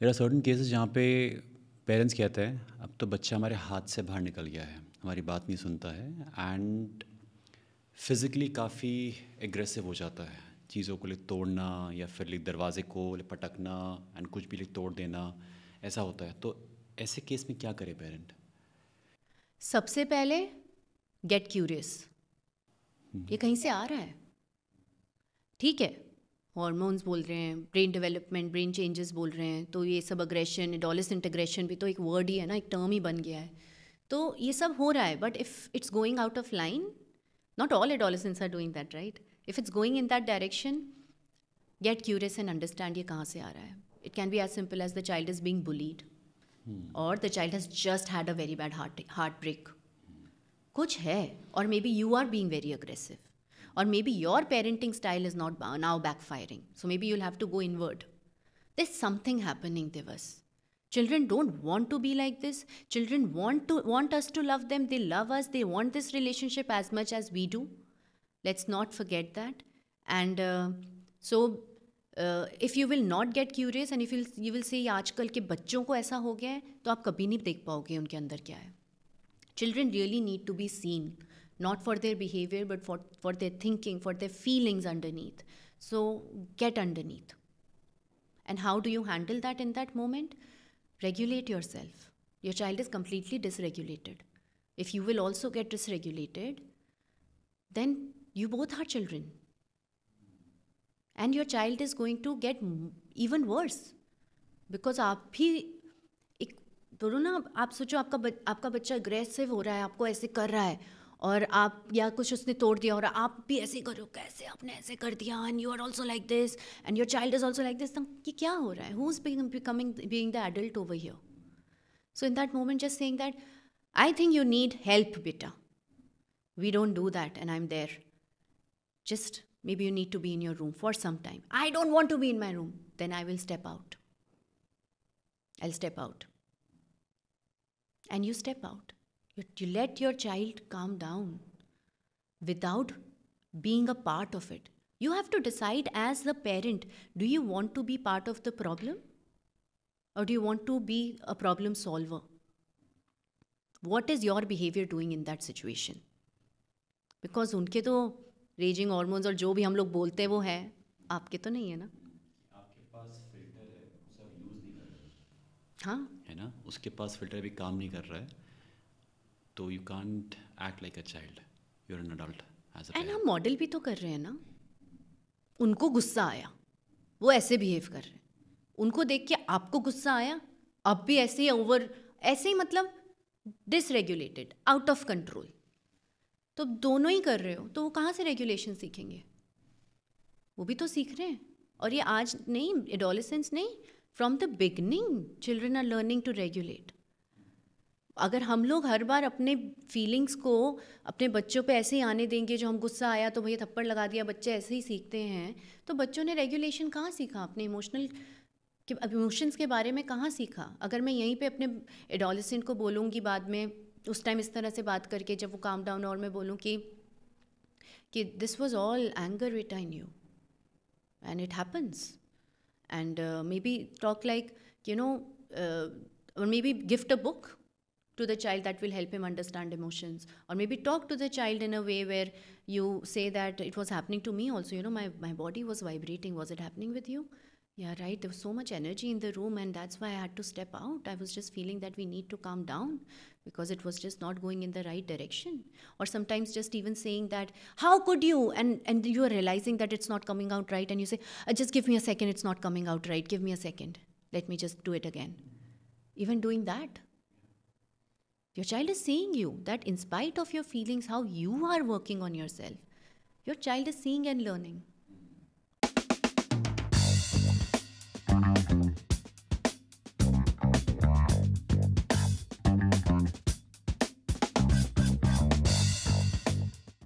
There are certain cases जहाँ पे parents कहते हैं अब तो बच्चा हमारे हाथ से बाहर निकल गया है, हमारी बात नहीं सुनता है एंड फिज़िकली काफ़ी एग्रेसिव हो जाता है, चीज़ों को लिए तोड़ना या फिर लिए दरवाजे को लिए पटकना एंड कुछ भी लिए तोड़ देना, ऐसा होता है। तो ऐसे केस में क्या करे पेरेंट? सबसे पहले गेट क्यूरियस, ये कहीं से आ रहा है। ठीक है, हॉर्मोन्स बोल रहे हैं, ब्रेन डेवलपमेंट, ब्रेन चेंजेस बोल रहे हैं, तो ये सब अग्रेशन, एडोलेसेंट अग्रेशन भी तो एक वर्ड ही है ना, एक टर्म ही बन गया है। तो ये सब हो रहा है, but if it's going out of line, not all adolescents are doing that, right? If it's going in that direction, get curious and understand ये कहाँ से आ रहा है। It can be as simple as the child is being bullied, और the child has just had a very bad heartbreak. कुछ है, और maybe you are being very aggressive, or maybe your parenting style is not now backfiring, so maybe you'll have to go inward. There's something happening, Divas. Children don't want to be like this. Children want us to love them. They love us. They want this relationship as much as we do. Let's not forget that. And if you will not get curious and if you will say आजकल के बच्चों को ऐसा हो गया है, तो आप कभी नहीं देख पाओगे उनके अंदर क्या है. Children really need to be seen, not for their behavior, but for their thinking, for their feelings underneath. So get underneath. And how do you handle that in that moment? Regulate yourself. Your child is completely dysregulated. If you will also get dysregulated, then you both are children. And your child is going to get even worse. Because आप भी एक बोलो ना, आप सोचो आपका बच्चा aggressive हो रहा है, आपको ऐसे कर रहा है, और आप या कुछ उसने तोड़ दिया और आप भी ऐसे करो, कैसे आपने ऐसे कर दिया, and you are also like this and your child is also like this. ये क्या हो रहा है? Who is becoming being the adult over here? So in that moment just saying that I think you need help बेटा, we don't do that and I am there. Just maybe you need to be in your room for some time. I don't want to be in my room. Then I will step out. I'll step out. And you step out. You let your child calm down without being a part of it. You have to decide as the parent, do you want to be part of the problem? Or do you want to be a problem solver? What is your behavior doing in that situation? Because उनके तो raising hormones और जो भी हम लोग बोलते हैं वो है, आपके तो नहीं है ना. आपके पास फिल्टर है, उसे आप यूज़ नहीं कर रहे. हाँ, है ना, उसके पास फिल्टर भी काम नहीं कर रहा है, तो you can't act like a child, you are an adult as a and हम पेरेंट. मॉडल भी तो कर रहे हैं ना. उनको गुस्सा आया, वो ऐसे बिहेव कर रहे हैं, उनको देख के आपको गुस्सा आया, आप भी ऐसे ही ओवर, ऐसे ही मतलब डिसरेगुलेटेड, आउट ऑफ कंट्रोल. तो दोनों ही कर रहे हो, तो वो कहाँ से रेगुलेशन सीखेंगे? वो भी तो सीख रहे हैं. और ये आज नहीं, एडोलेसेंस नहीं, from the beginning children are learning to regulate. अगर हम लोग हर बार अपने फीलिंग्स को अपने बच्चों पे ऐसे ही आने देंगे, जो हम गुस्सा आया तो भैया थप्पड़ लगा दिया, बच्चे ऐसे ही सीखते हैं, तो बच्चों ने रेगुलेशन कहाँ सीखा? अपने इमोशंस के बारे में कहाँ सीखा? अगर मैं यहीं पे अपने एडोलेसेंट को बोलूँगी बाद में, उस टाइम इस तरह से बात करके, जब वो काम डाउन, और मैं बोलूँ कि this was all anger with I knew and it happens, and maybe talk like you know, or maybe gift a book to the child that will help him understand emotions, or maybe talk to the child in a way where you say that it was happening to me also, my body was vibrating, was it happening with you? Yeah, right, there was so much energy in the room, and that's why I had to step out. I was just feeling that we need to calm down because it was just not going in the right direction. Or sometimes just even saying that, how could you, and you are realizing that it's not coming out right, and you say, just give me a second, it's not coming out right, give me a second, let me just do it again. Even doing that, your child is seeing you, that in spite of your feelings, how you are working on yourself, your child is seeing and learning.